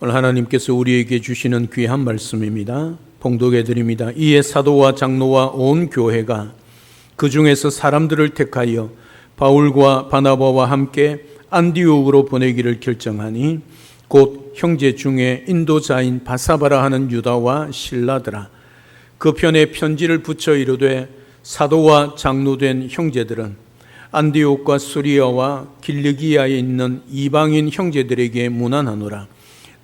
오늘 하나님께서 우리에게 주시는 귀한 말씀입니다. 봉독해 드립니다. 이에 사도와 장로와 온 교회가 그 중에서 사람들을 택하여 바울과 바나바와 함께 안디옥으로 보내기를 결정하니 곧 형제 중에 인도자인 바사바라 하는 유다와 실라더라. 그 편에 편지를 붙여 이르되 사도와 장로된 형제들은 안디옥과 수리아와 길르기아에 있는 이방인 형제들에게 문안하노라.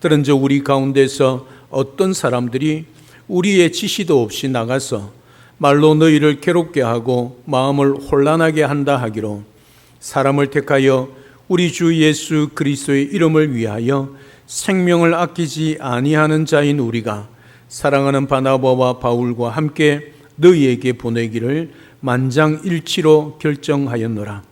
그런즉 우리 가운데서 어떤 사람들이 우리의 지시도 없이 나가서 말로 너희를 괴롭게 하고 마음을 혼란하게 한다 하기로 사람을 택하여 우리 주 예수 그리스도의 이름을 위하여 생명을 아끼지 아니하는 자인 우리가 사랑하는 바나바와 바울과 함께 너희에게 보내기를 만장일치로 결정하였노라.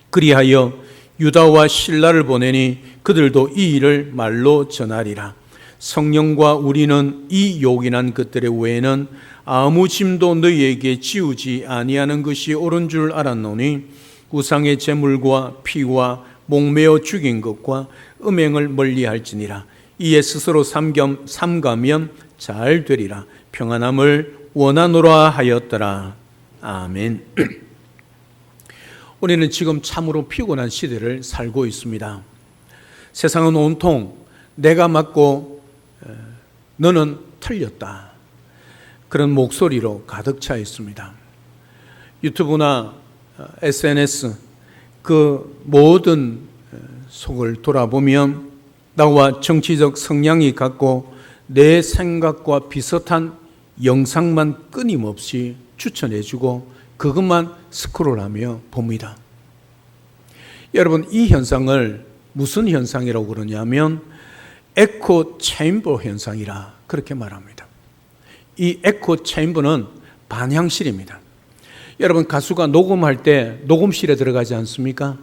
그리하여 유다와 실라를 보내니 그들도 이 일을 말로 전하리라. 성령과 우리는 이 요긴한 것들의 외에는 아무 짐도 너희에게 지우지 아니하는 것이 옳은 줄 알았노니 우상의 제물과 피와 목매어 죽인 것과 음행을 멀리할지니라. 이에 스스로 삼가면 잘 되리라. 평안함을 원하노라 하였더라. 아멘. 우리는 지금 참으로 피곤한 시대를 살고 있습니다. 세상은 온통 내가 맞고 너는 틀렸다, 그런 목소리로 가득 차 있습니다. 유튜브나 SNS 그 모든 속을 돌아보면 나와 정치적 성향이 같고 내 생각과 비슷한 영상만 끊임없이 추천해주고 그것만 스크롤하며 봅니다. 여러분, 이 현상을 무슨 현상이라고 그러냐면 에코 체인버 현상이라 그렇게 말합니다. 이 에코 체인버는 반향실입니다. 여러분, 가수가 녹음할 때 녹음실에 들어가지 않습니까?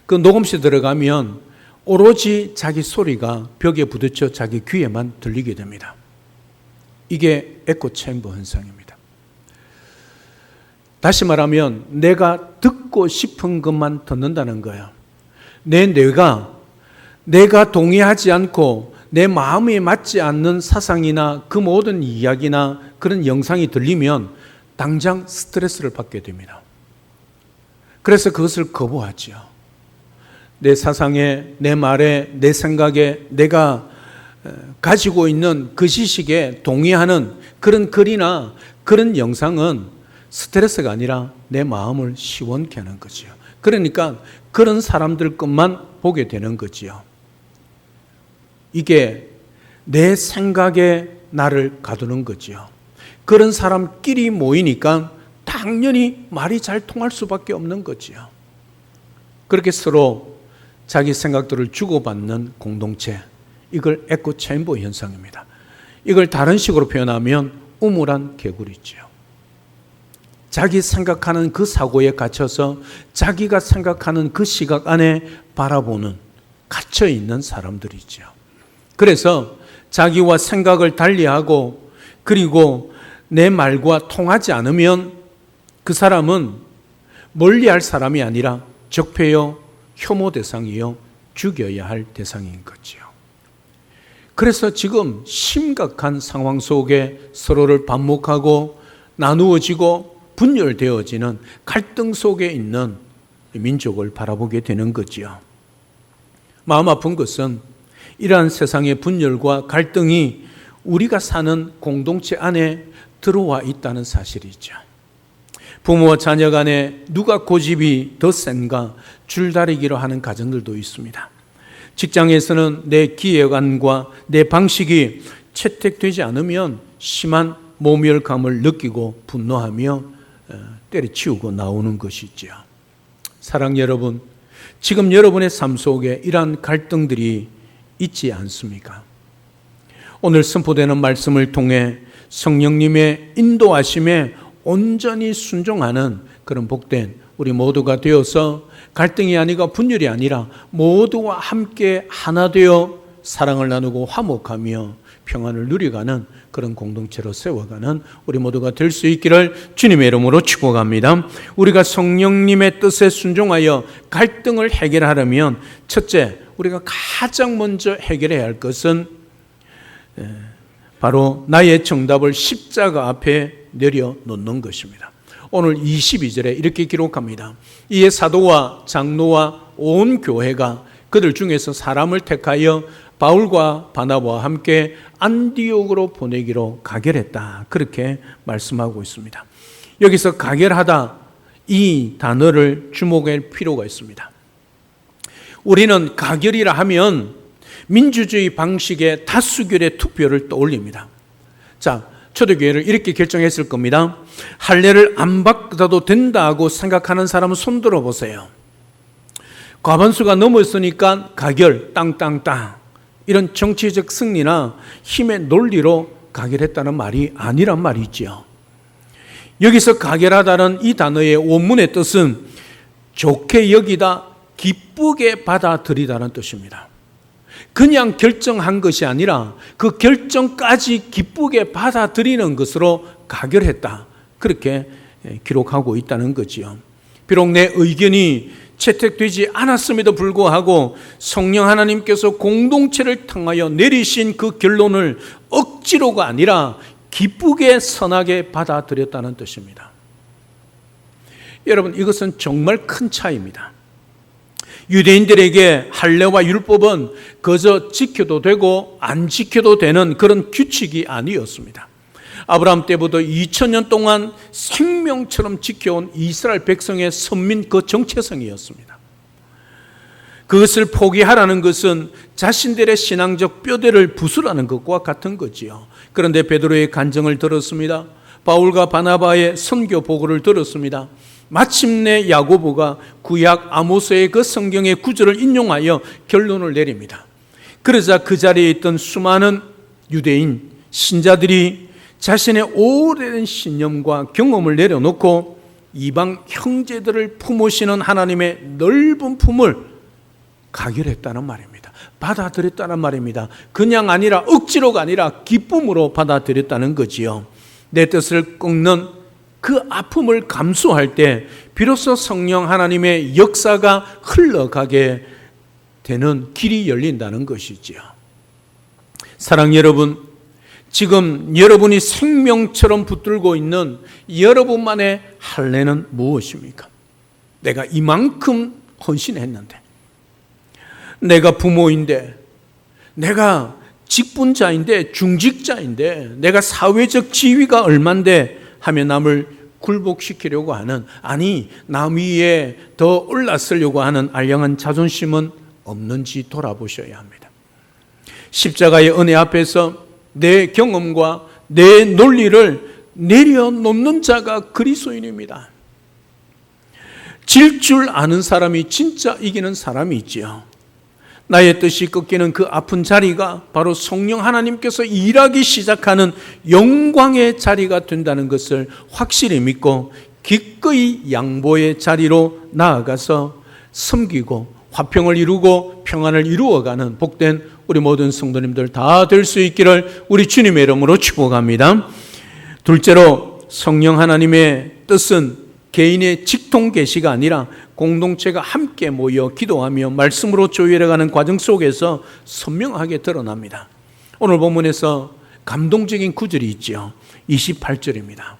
그 녹음실에 들어가면 오로지 자기 소리가 벽에 부딪혀 자기 귀에만 들리게 됩니다. 이게 에코 체인버 현상입니다. 다시 말하면 내가 듣고 싶은 것만 듣는다는 거예요. 내 뇌가 내가 동의하지 않고 내 마음에 맞지 않는 사상이나 그 모든 이야기나 그런 영상이 들리면 당장 스트레스를 받게 됩니다. 그래서 그것을 거부하죠. 내 사상에, 내 말에, 내 생각에 내가 가지고 있는 그 지식에 동의하는 그런 글이나 그런 영상은 스트레스가 아니라 내 마음을 시원케 하는 거지요. 그러니까 그런 사람들 것만 보게 되는 거지요. 이게 내 생각에 나를 가두는 거지요. 그런 사람끼리 모이니까 당연히 말이 잘 통할 수밖에 없는 거지요. 그렇게 서로 자기 생각들을 주고받는 공동체, 이걸 에코 체인버 현상입니다. 이걸 다른 식으로 표현하면 우물안 개구리지요. 자기 생각하는 그 사고에 갇혀서 자기가 생각하는 그 시각 안에 바라보는, 갇혀있는 사람들이죠. 그래서 자기와 생각을 달리하고 그리고 내 말과 통하지 않으면 그 사람은 멀리할 사람이 아니라 적폐요, 혐오 대상이요, 죽여야 할 대상인 거죠. 그래서 지금 심각한 상황 속에 서로를 반목하고 나누어지고 분열되어지는 갈등 속에 있는 민족을 바라보게 되는 거지요. 마음 아픈 것은 이러한 세상의 분열과 갈등이 우리가 사는 공동체 안에 들어와 있다는 사실이죠. 부모와 자녀 간에 누가 고집이 더 센가 줄다리기로 하는 가정들도 있습니다. 직장에서는 내 기획안과 내 방식이 채택되지 않으면 심한 모멸감을 느끼고 분노하며 때려치우고 나오는 것이죠. 사랑 여러분, 지금 여러분의 삶 속에 이러한 갈등들이 있지 않습니까? 오늘 선포되는 말씀을 통해 성령님의 인도하심에 온전히 순종하는 그런 복된 우리 모두가 되어서 갈등이 아니고 분열이 아니라 모두와 함께 하나 되어 사랑을 나누고 화목하며 평안을 누려가는 그런 공동체로 세워가는 우리 모두가 될 수 있기를 주님의 이름으로 축복합니다. 우리가 성령님의 뜻에 순종하여 갈등을 해결하려면 첫째, 우리가 가장 먼저 해결해야 할 것은 바로 나의 정답을 십자가 앞에 내려놓는 것입니다. 오늘 22절에 이렇게 기록합니다. 이에 사도와 장로와 온 교회가 그들 중에서 사람을 택하여 바울과 바나바와 함께 안디옥으로 보내기로 가결했다. 그렇게 말씀하고 있습니다. 여기서 가결하다 이 단어를 주목할 필요가 있습니다. 우리는 가결이라 하면 민주주의 방식의 다수결의 투표를 떠올립니다. 자, 초대교회를 이렇게 결정했을 겁니다. 할례를 안 받아도 된다고 생각하는 사람은 손 들어보세요. 과반수가 넘었으니까 가결, 땅땅땅. 이런 정치적 승리나 힘의 논리로 가결했다는 말이 아니란 말이지요. 여기서 가결하다는 이 단어의 원문의 뜻은 좋게 여기다, 기쁘게 받아들이다는 뜻입니다. 그냥 결정한 것이 아니라 그 결정까지 기쁘게 받아들이는 것으로 가결했다. 그렇게 기록하고 있다는 거지요. 비록 내 의견이 채택되지 않았음에도 불구하고 성령 하나님께서 공동체를 통하여 내리신 그 결론을 억지로가 아니라 기쁘게 선하게 받아들였다는 뜻입니다. 여러분, 이것은 정말 큰 차이입니다. 유대인들에게 할례와 율법은 그저 지켜도 되고 안 지켜도 되는 그런 규칙이 아니었습니다. 아브라함 때부터 2000년 동안 생명처럼 지켜온 이스라엘 백성의 선민 그 정체성이었습니다. 그것을 포기하라는 것은 자신들의 신앙적 뼈대를 부수라는 것과 같은 거지요. 그런데 베드로의 간증을 들었습니다. 바울과 바나바의 선교 보고를 들었습니다. 마침내 야고보가 구약 아모스의 그 성경의 구절을 인용하여 결론을 내립니다. 그러자 그 자리에 있던 수많은 유대인 신자들이 자신의 오래된 신념과 경험을 내려놓고 이방 형제들을 품으시는 하나님의 넓은 품을 가결했다는 말입니다. 받아들였다는 말입니다. 그냥 아니라 억지로가 아니라 기쁨으로 받아들였다는 거지요. 내 뜻을 꺾는 그 아픔을 감수할 때 비로소 성령 하나님의 역사가 흘러가게 되는 길이 열린다는 것이지요. 사랑 여러분, 지금 여러분이 생명처럼 붙들고 있는 여러분만의 할례는 무엇입니까? 내가 이만큼 헌신했는데, 내가 부모인데, 내가 직분자인데, 중직자인데, 내가 사회적 지위가 얼만데 하며 남을 굴복시키려고 하는, 아니 남 위에 더 올라서려고 하는 알량한 자존심은 없는지 돌아보셔야 합니다. 십자가의 은혜 앞에서 내 경험과 내 논리를 내려놓는 자가 그리스도인입니다. 질 줄 아는 사람이 진짜 이기는 사람이 있지요. 나의 뜻이 꺾이는 그 아픈 자리가 바로 성령 하나님께서 일하기 시작하는 영광의 자리가 된다는 것을 확실히 믿고 기꺼이 양보의 자리로 나아가서 섬기고 화평을 이루고 평안을 이루어가는 복된 우리 모든 성도님들 다 될 수 있기를 우리 주님의 이름으로 축복합니다. 둘째로, 성령 하나님의 뜻은 개인의 직통 계시가 아니라 공동체가 함께 모여 기도하며 말씀으로 조율해가는 과정 속에서 선명하게 드러납니다. 오늘 본문에서 감동적인 구절이 있죠. 28절입니다.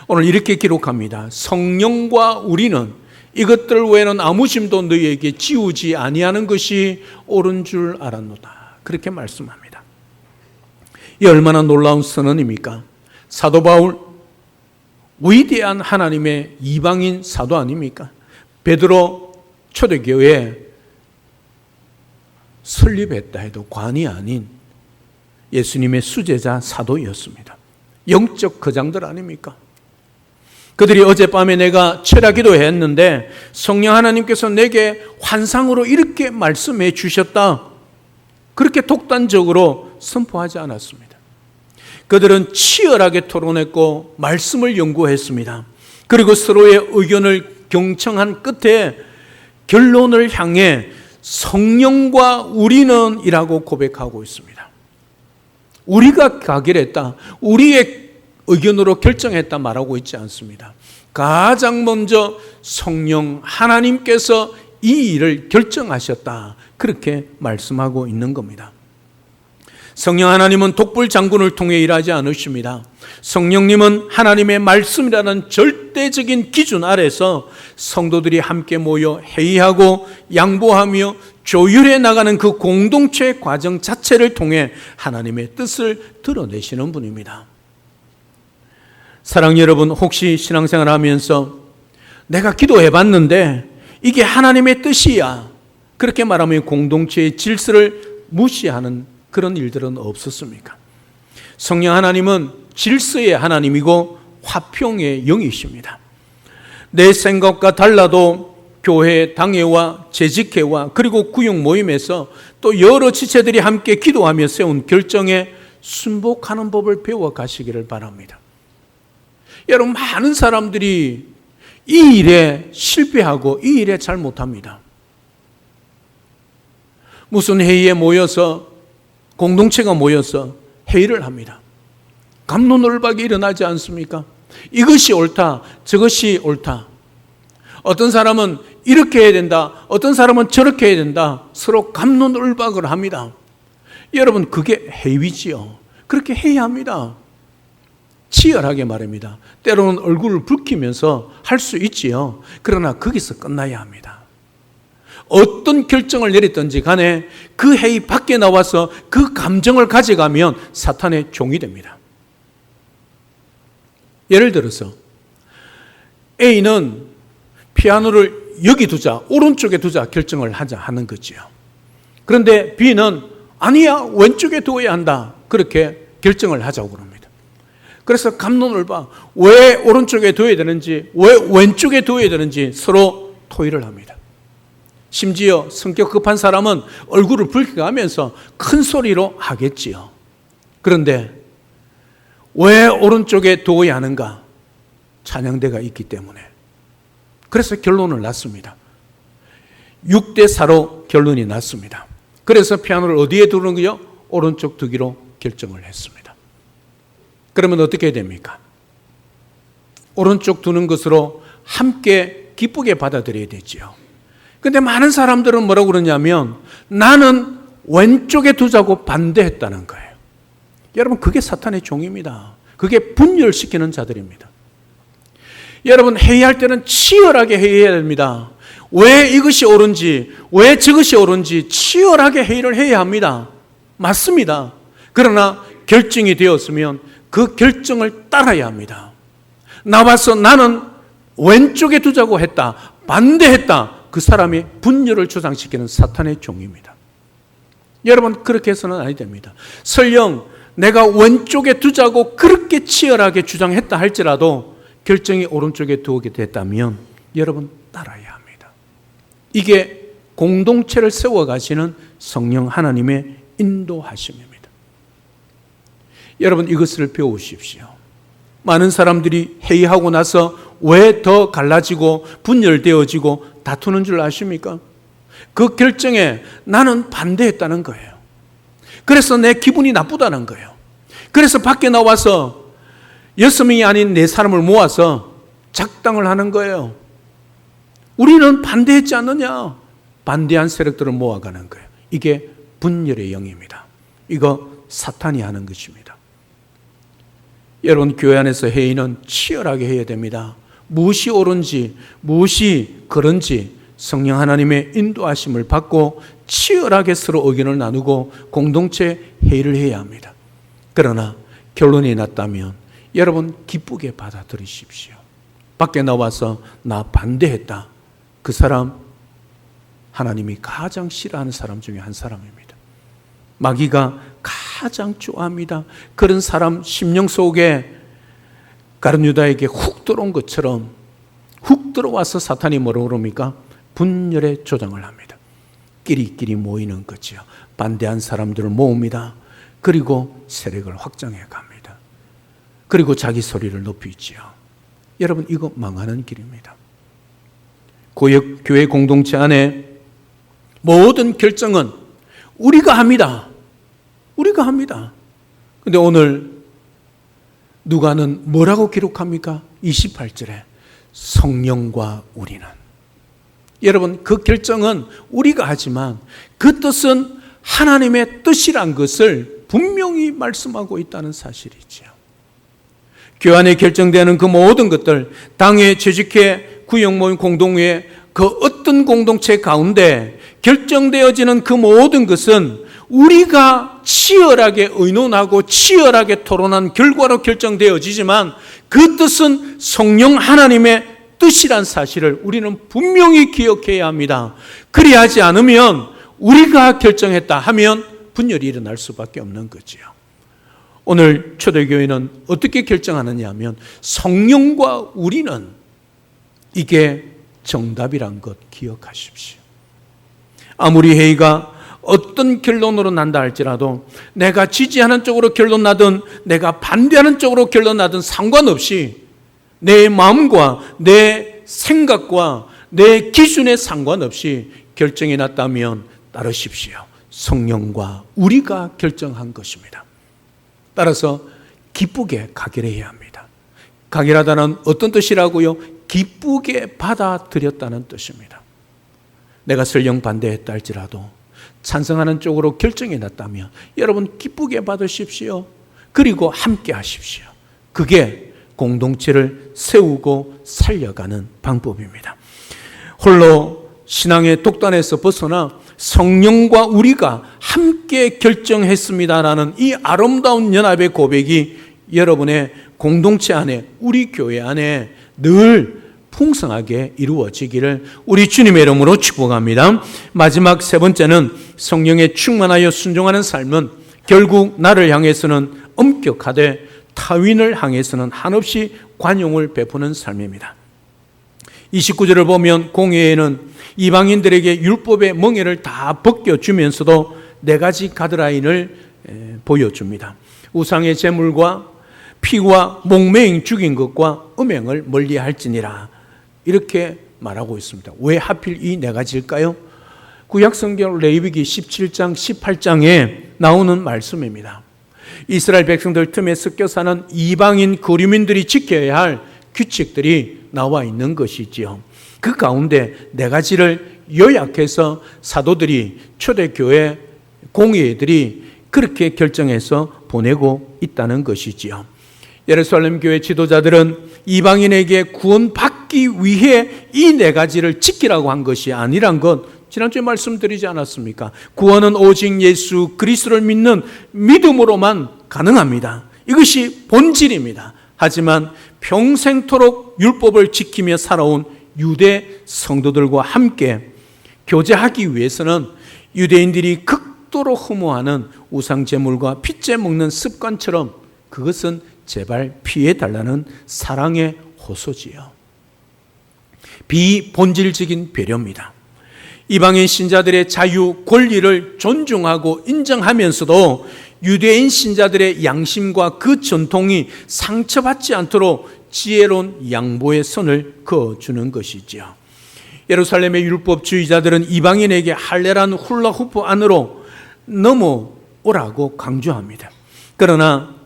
오늘 이렇게 기록합니다. 성령과 우리는 이것들 외에는 아무 짐도 너희에게 지우지 아니하는 것이 옳은 줄 알았노다. 그렇게 말씀합니다. 이 얼마나 놀라운 선언입니까? 사도 바울, 위대한 하나님의 이방인 사도 아닙니까? 베드로 초대교회에 설립했다 해도 관이 아닌 예수님의 수제자 사도였습니다. 영적 거장들 아닙니까? 그들이 어젯밤에 내가 철야기도 했는데 성령 하나님께서 내게 환상으로 이렇게 말씀해 주셨다, 그렇게 독단적으로 선포하지 않았습니다. 그들은 치열하게 토론했고 말씀을 연구했습니다. 그리고 서로의 의견을 경청한 끝에 결론을 향해 성령과 우리는 이라고 고백하고 있습니다. 우리가 가결했다, 우리의 의견으로 결정했다 말하고 있지 않습니다. 가장 먼저 성령 하나님께서 이 일을 결정하셨다, 그렇게 말씀하고 있는 겁니다. 성령 하나님은 독불 장군을 통해 일하지 않으십니다. 성령님은 하나님의 말씀이라는 절대적인 기준 아래서 성도들이 함께 모여 회의하고 양보하며 조율해 나가는 그 공동체 과정 자체를 통해 하나님의 뜻을 드러내시는 분입니다. 사랑하는 여러분, 혹시 신앙생활 하면서 내가 기도해 봤는데 이게 하나님의 뜻이야, 그렇게 말하면 공동체의 질서를 무시하는 그런 일들은 없었습니까? 성령 하나님은 질서의 하나님이고 화평의 영이십니다. 내 생각과 달라도 교회, 당회와 재직회와 그리고 구역 모임에서 또 여러 지체들이 함께 기도하며 세운 결정에 순복하는 법을 배워 가시기를 바랍니다. 여러분, 많은 사람들이 이 일에 실패하고 이 일에 잘못합니다. 무슨 회의에 모여서, 공동체가 모여서 회의를 합니다. 갑론을박이 일어나지 않습니까? 이것이 옳다, 저것이 옳다. 어떤 사람은 이렇게 해야 된다, 어떤 사람은 저렇게 해야 된다. 서로 갑론을박을 합니다. 여러분, 그게 회의지요. 그렇게 해야 합니다. 치열하게 말입니다. 때로는 얼굴을 붉히면서 할 수 있지요. 그러나 거기서 끝나야 합니다. 어떤 결정을 내렸든지 간에 그 회의 밖에 나와서 그 감정을 가져가면 사탄의 종이 됩니다. 예를 들어서 A는 피아노를 여기 두자, 오른쪽에 두자 결정을 하자 하는 거지요. 그런데 B는 아니야, 왼쪽에 두어야 한다, 그렇게 결정을 하자고 그럽니다. 그래서 갑론을박, 왜 오른쪽에 두어야 되는지, 왜 왼쪽에 두어야 되는지 서로 토의를 합니다. 심지어 성격 급한 사람은 얼굴을 붉혀가면서 큰 소리로 하겠지요. 그런데 왜 오른쪽에 두어야 하는가? 찬양대가 있기 때문에. 그래서 결론을 났습니다. 6대4로 결론이 났습니다. 그래서 피아노를 어디에 두는 거요? 오른쪽 두기로 결정을 했습니다. 그러면 어떻게 됩니까? 오른쪽 두는 것으로 함께 기쁘게 받아들여야 되지요. 그런데 많은 사람들은 뭐라고 그러냐면 나는 왼쪽에 두자고 반대했다는 거예요. 여러분, 그게 사탄의 종입니다. 그게 분열시키는 자들입니다. 여러분, 회의할 때는 치열하게 회의해야 됩니다. 왜 이것이 옳은지, 왜 저것이 옳은지 치열하게 회의를 해야 합니다. 맞습니다. 그러나 결정이 되었으면 그 결정을 따라야 합니다. 나와서 나는 왼쪽에 두자고 했다, 반대했다, 그 사람이 분열을 조장시키는 사탄의 종입니다. 여러분, 그렇게 해서는 아니 됩니다. 설령 내가 왼쪽에 두자고 그렇게 치열하게 주장했다 할지라도 결정이 오른쪽에 두게 됐다면 여러분, 따라야 합니다. 이게 공동체를 세워가시는 성령 하나님의 인도하심입니다. 여러분, 이것을 배우십시오. 많은 사람들이 회의하고 나서 왜 더 갈라지고 분열되어지고 다투는 줄 아십니까? 그 결정에 나는 반대했다는 거예요. 그래서 내 기분이 나쁘다는 거예요. 그래서 밖에 나와서 6명이 아닌 4사람을 모아서 작당을 하는 거예요. 우리는 반대했지 않느냐? 반대한 세력들을 모아가는 거예요. 이게 분열의 영입니다. 이거 사탄이 하는 것입니다. 여러분, 교회 안에서 회의는 치열하게 해야 됩니다. 무엇이 옳은지, 무엇이 그런지 성령 하나님의 인도하심을 받고 치열하게 서로 의견을 나누고 공동체 회의를 해야 합니다. 그러나 결론이 났다면 여러분, 기쁘게 받아들이십시오. 밖에 나와서 나 반대했다, 그 사람 하나님이 가장 싫어하는 사람 중에 한 사람입니다. 마귀가 가장 좋아합니다. 그런 사람 심령 속에 가룟 유다에게 훅 들어온 것처럼 훅 들어와서 사탄이 뭐라고 그럽니까? 분열의 조장을 합니다. 끼리끼리 모이는 거지요. 반대한 사람들을 모읍니다. 그리고 세력을 확장해 갑니다. 그리고 자기 소리를 높이지요. 여러분, 이거 망하는 길입니다. 교회 공동체 안에 모든 결정은 우리가 합니다. 우리가 합니다. 근데 오늘 누가는 뭐라고 기록합니까? 28절에 성령과 우리는. 여러분, 그 결정은 우리가 하지만 그 뜻은 하나님의 뜻이란 것을 분명히 말씀하고 있다는 사실이죠. 교회 안에 결정되는 그 모든 것들, 당회, 재직회, 구역 모임, 공동회, 그 어떤 공동체 가운데 결정되어지는 그 모든 것은 우리가 치열하게 의논하고 치열하게 토론한 결과로 결정되어지지만 그 뜻은 성령 하나님의 뜻이란 사실을 우리는 분명히 기억해야 합니다. 그리하지 않으면 우리가 결정했다 하면 분열이 일어날 수밖에 없는 거지요. 오늘 초대교회는 어떻게 결정하느냐 하면 성령과 우리는, 이게 정답이란 것 기억하십시오. 아무리 회의가 어떤 결론으로 난다 할지라도 내가 지지하는 쪽으로 결론 나든 내가 반대하는 쪽으로 결론 나든 상관없이 내 마음과 내 생각과 내 기준에 상관없이 결정이 났다면 따르십시오. 성령과 우리가 결정한 것입니다. 따라서 기쁘게 가결해야 합니다. 가결하다는 어떤 뜻이라고요? 기쁘게 받아들였다는 뜻입니다. 내가 설령 반대했다 할지라도 찬성하는 쪽으로 결정이 났다면 여러분 기쁘게 받으십시오. 그리고 함께 하십시오. 그게 공동체를 세우고 살려가는 방법입니다. 홀로 신앙의 독단에서 벗어나 성령과 우리가 함께 결정했습니다라는 이 아름다운 연합의 고백이 여러분의 공동체 안에, 우리 교회 안에 늘 풍성하게 이루어지기를 우리 주님의 이름으로 축복합니다. 마지막 세 번째는 성령에 충만하여 순종하는 삶은 결국 나를 향해서는 엄격하되 타인을 향해서는 한없이 관용을 베푸는 삶입니다. 29절을 보면 공회에는 이방인들에게 율법의 멍에를 다 벗겨주면서도 네 가지 가드라인을 보여줍니다. 우상의 제물과 피와 목매인 죽인 것과 음행을 멀리할지니라, 이렇게 말하고 있습니다. 왜 하필 이 네 가지일까요? 구약성경 레위기 17장 18장에 나오는 말씀입니다. 이스라엘 백성들 틈에 섞여 사는 이방인 거류민들이 지켜야 할 규칙들이 나와 있는 것이지요. 그 가운데 네 가지를 요약해서 사도들이, 초대교회 공회들이 그렇게 결정해서 보내고 있다는 것이지요. 예루살렘 교회 지도자들은 이방인에게 구원받기 위해 이 네 가지를 지키라고 한 것이 아니란 것 지난주에 말씀드리지 않았습니까? 구원은 오직 예수 그리스도를 믿는 믿음으로만 가능합니다. 이것이 본질입니다. 하지만 평생토록 율법을 지키며 살아온 유대 성도들과 함께 교제하기 위해서는 유대인들이 극도로 흠모하는 우상제물과 핏째 먹는 습관처럼 그것은 제발 피해달라는 사랑의 호소지요. 비본질적인 배려입니다. 이방인 신자들의 자유, 권리를 존중하고 인정하면서도 유대인 신자들의 양심과 그 전통이 상처받지 않도록 지혜로운 양보의 선을 그어주는 것이지요. 예루살렘의 율법주의자들은 이방인에게 할례란 훌라후프 안으로 넘어오라고 강조합니다. 그러나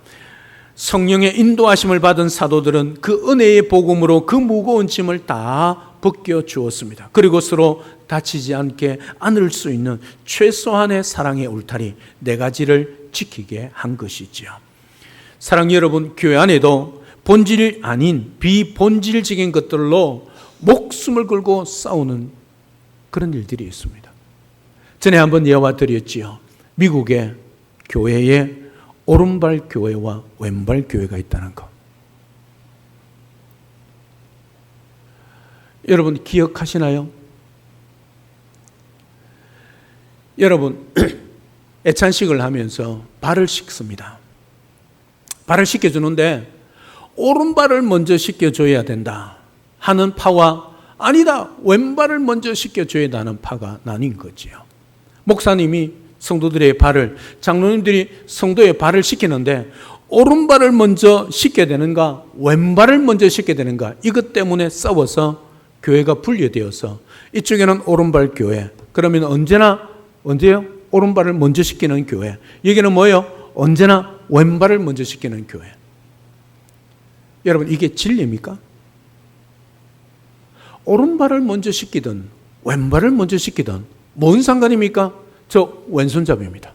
성령의 인도하심을 받은 사도들은 그 은혜의 복음으로 그 무거운 짐을 다 벗겨 주었습니다. 그리고 서로 다치지 않게 안을 수 있는 최소한의 사랑의 울타리 네 가지를 지키게 한 것이지요. 사랑 여러분, 교회 안에도 본질 아닌 비본질적인 것들로 목숨을 걸고 싸우는 그런 일들이 있습니다. 전에 한번 예화 드렸지요. 미국의 교회에 오른발 교회와 왼발 교회가 있다는 것. 여러분 기억하시나요? 여러분 애찬식을 하면서 발을 씻습니다. 발을 씻겨주는데 오른발을 먼저 씻겨줘야 된다 하는 파와 아니다 왼발을 먼저 씻겨줘야 하는 파가 나뉜 거지요. 목사님이 성도들의 발을, 장로님들이 성도의 발을 씻기는데 오른발을 먼저 씻게 되는가 왼발을 먼저 씻게 되는가, 이것 때문에 싸워서 교회가 분리되어서 이쪽에는 오른발 교회, 그러면 언제요? 오른발을 먼저 씻기는 교회. 여기는 뭐예요? 언제나 왼발을 먼저 씻기는 교회. 여러분, 이게 진리입니까? 오른발을 먼저 씻기든 왼발을 먼저 씻기든 뭔 상관입니까? 저 왼손잡이입니다.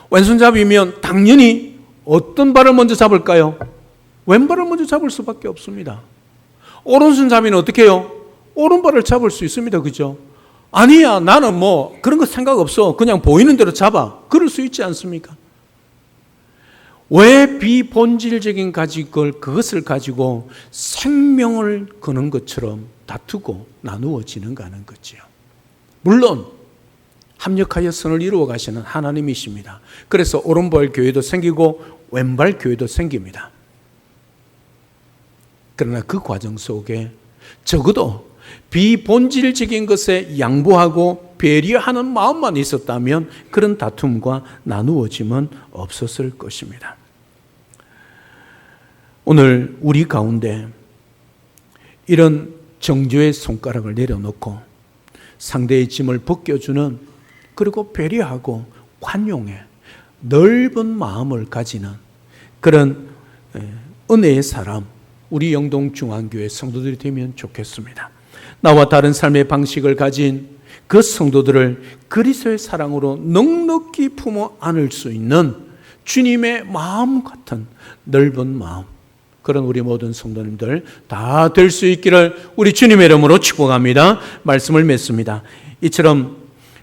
왼손잡이면 당연히 어떤 발을 먼저 잡을까요? 왼발을 먼저 잡을 수밖에 없습니다. 오른손잡이는 어떻게 해요? 오른발을 잡을 수 있습니다. 그죠? 아니야, 나는 뭐 그런 거 생각 없어. 그냥 보이는 대로 잡아. 그럴 수 있지 않습니까? 왜 비본질적인 그것을 가지고 생명을 거는 것처럼 다투고 나누어지는가 하는 거지요. 물론 합력하여 선을 이루어 가시는 하나님이십니다. 그래서 오른발 교회도 생기고 왼발 교회도 생깁니다. 그러나 그 과정 속에 적어도 비본질적인 것에 양보하고 배려하는 마음만 있었다면 그런 다툼과 나누어짐은 없었을 것입니다. 오늘 우리 가운데 이런 정죄의 손가락을 내려놓고 상대의 짐을 벗겨주는, 그리고 배려하고 관용해 넓은 마음을 가지는 그런 은혜의 사람, 우리 영동중앙교회 성도들이 되면 좋겠습니다. 나와 다른 삶의 방식을 가진 그 성도들을 그리스도의 사랑으로 넉넉히 품어 안을 수 있는 주님의 마음 같은 넓은 마음, 그런 우리 모든 성도님들 다 될 수 있기를 우리 주님의 이름으로 축복합니다. 말씀을 맺습니다. 이처럼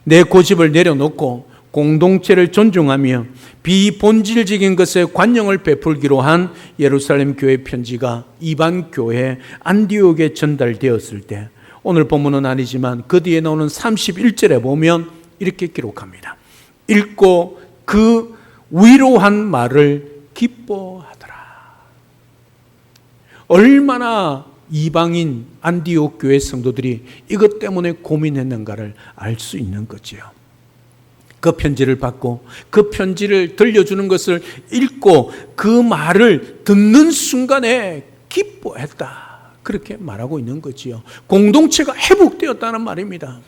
내 고집을 내려놓고 공동체를 존중하며 비본질적인 것에 관용을 베풀기로 한 예루살렘 교회 편지가 이방 교회 안디옥에 전달되었을 때, 오늘 본문은 아니지만 그 뒤에 나오는 31절에 보면 이렇게 기록합니다. 읽고 그 위로한 말을 기뻐하더라. 얼마나 이방인 안디옥 교회 성도들이 이것 때문에 고민했는가를 알 수 있는 거지요. 그 편지를 받고 그 편지를 들려주는 것을 읽고 그 말을 듣는 순간에 기뻐했다. 그렇게 말하고 있는 거지요. 공동체가 회복되었다는 말입니다.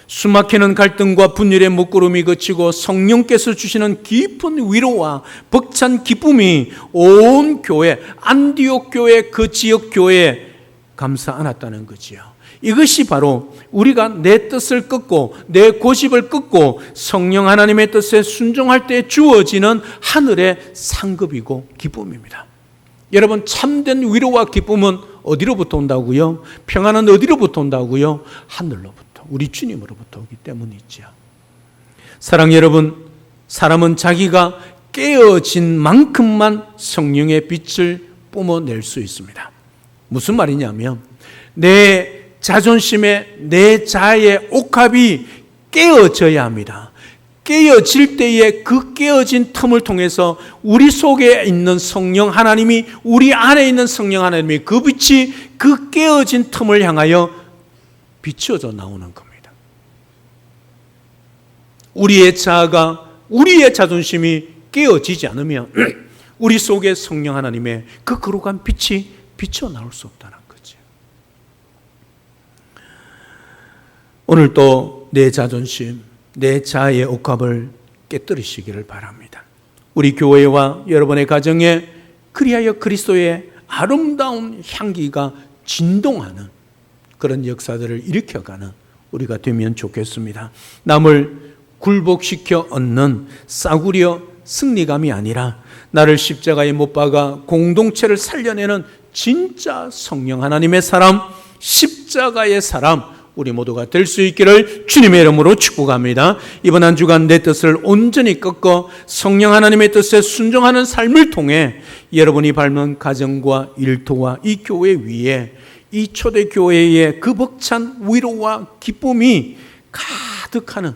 수막히는 갈등과 분열의 먹구름이 그치고 성령께서 주시는 깊은 위로와 벅찬 기쁨이 온 교회, 안디옥 교회, 그 지역 교회에 감싸 안았다는 거지요. 이것이 바로 우리가 내 뜻을 꺾고 내 고집을 꺾고 성령 하나님의 뜻에 순종할 때 주어지는 하늘의 상급이고 기쁨입니다. 여러분, 참된 위로와 기쁨은 어디로부터 온다고요? 평안은 어디로부터 온다고요? 하늘로부터, 우리 주님으로부터 오기 때문이죠. 사랑 여러분, 사람은 자기가 깨어진 만큼만 성령의 빛을 뿜어낼 수 있습니다. 무슨 말이냐면 내 자존심에 내 자아의 옥합이 깨어져야 합니다. 깨어질 때에 그 깨어진 틈을 통해서 우리 속에 있는 성령 하나님이, 우리 안에 있는 성령 하나님이 그 빛이 그 깨어진 틈을 향하여 비추어져 나오는 겁니다. 우리의 자아가, 우리의 자존심이 깨어지지 않으면 우리 속에 성령 하나님의 그 거룩한 빛이 비추어 나올 수 없다는 거죠. 오늘 또 내 자존심, 내 자아의 옥합을 깨뜨리시기를 바랍니다. 우리 교회와 여러분의 가정에 그리하여 그리스도의 아름다운 향기가 진동하는 그런 역사들을 일으켜가는 우리가 되면 좋겠습니다. 남을 굴복시켜 얻는 싸구려 승리감이 아니라 나를 십자가에 못 박아 공동체를 살려내는 진짜 성령 하나님의 사람, 십자가의 사람, 우리 모두가 될 수 있기를 주님의 이름으로 축복합니다. 이번 한 주간 내 뜻을 온전히 꺾어 성령 하나님의 뜻에 순종하는 삶을 통해 여러분이 밟는 가정과 일터와 이 교회 위에, 이 초대교회의 그 벅찬 위로와 기쁨이 가득하는,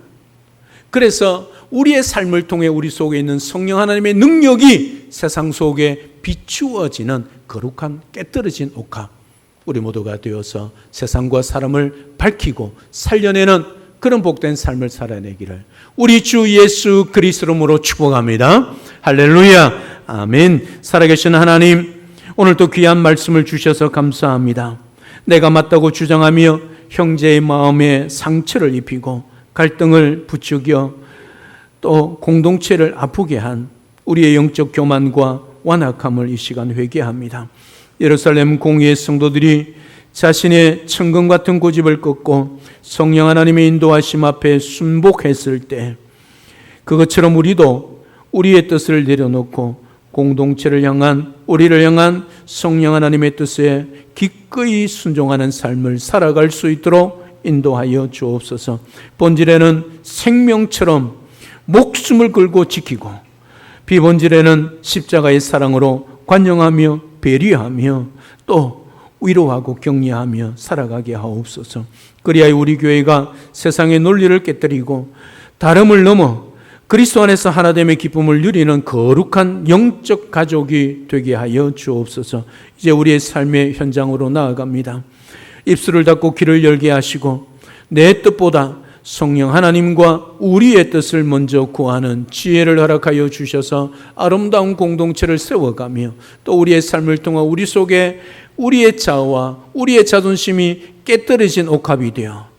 그래서 우리의 삶을 통해 우리 속에 있는 성령 하나님의 능력이 세상 속에 비추어지는 거룩한 깨뜨려진 옥합, 우리 모두가 되어서 세상과 사람을 밝히고 살려내는 그런 복된 삶을 살아내기를 우리 주 예수 그리스도로 축복합니다. 할렐루야, 아멘. 살아계신 하나님, 오늘도 귀한 말씀을 주셔서 감사합니다. 내가 맞다고 주장하며 형제의 마음에 상처를 입히고 갈등을 부추겨 또 공동체를 아프게 한 우리의 영적 교만과 완악함을 이 시간 회개합니다. 예루살렘 공의의 성도들이 자신의 천금 같은 고집을 꺾고 성령 하나님의 인도하심 앞에 순복했을 때 그것처럼 우리도 우리의 뜻을 내려놓고 공동체를 향한, 우리를 향한 성령 하나님의 뜻에 기꺼이 순종하는 삶을 살아갈 수 있도록 인도하여 주옵소서. 본질에는 생명처럼 목숨을 걸고 지키고, 비본질에는 십자가의 사랑으로 관용하며 배려하며 또 위로하고 격려하며 살아가게 하옵소서. 그리하여 우리 교회가 세상의 논리를 깨뜨리고 다름을 넘어 그리스도 안에서 하나됨의 기쁨을 누리는 거룩한 영적 가족이 되게 하여 주옵소서. 이제 우리의 삶의 현장으로 나아갑니다. 입술을 닫고 귀를 열게 하시고 내 뜻보다 성령 하나님과 우리의 뜻을 먼저 구하는 지혜를 허락하여 주셔서 아름다운 공동체를 세워가며 또 우리의 삶을 통해 우리 속에 우리의 자아와 우리의 자존심이 깨뜨려진 옥합이 되어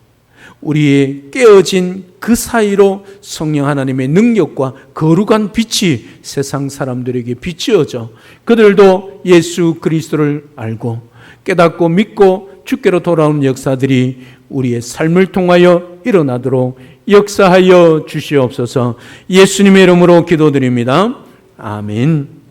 우리의 깨어진 그 사이로 성령 하나님의 능력과 거룩한 빛이 세상 사람들에게 비추어져 그들도 예수 그리스도를 알고 깨닫고 믿고 주께로 돌아오는 역사들이 우리의 삶을 통하여 일어나도록 역사하여 주시옵소서. 예수님의 이름으로 기도드립니다. 아멘.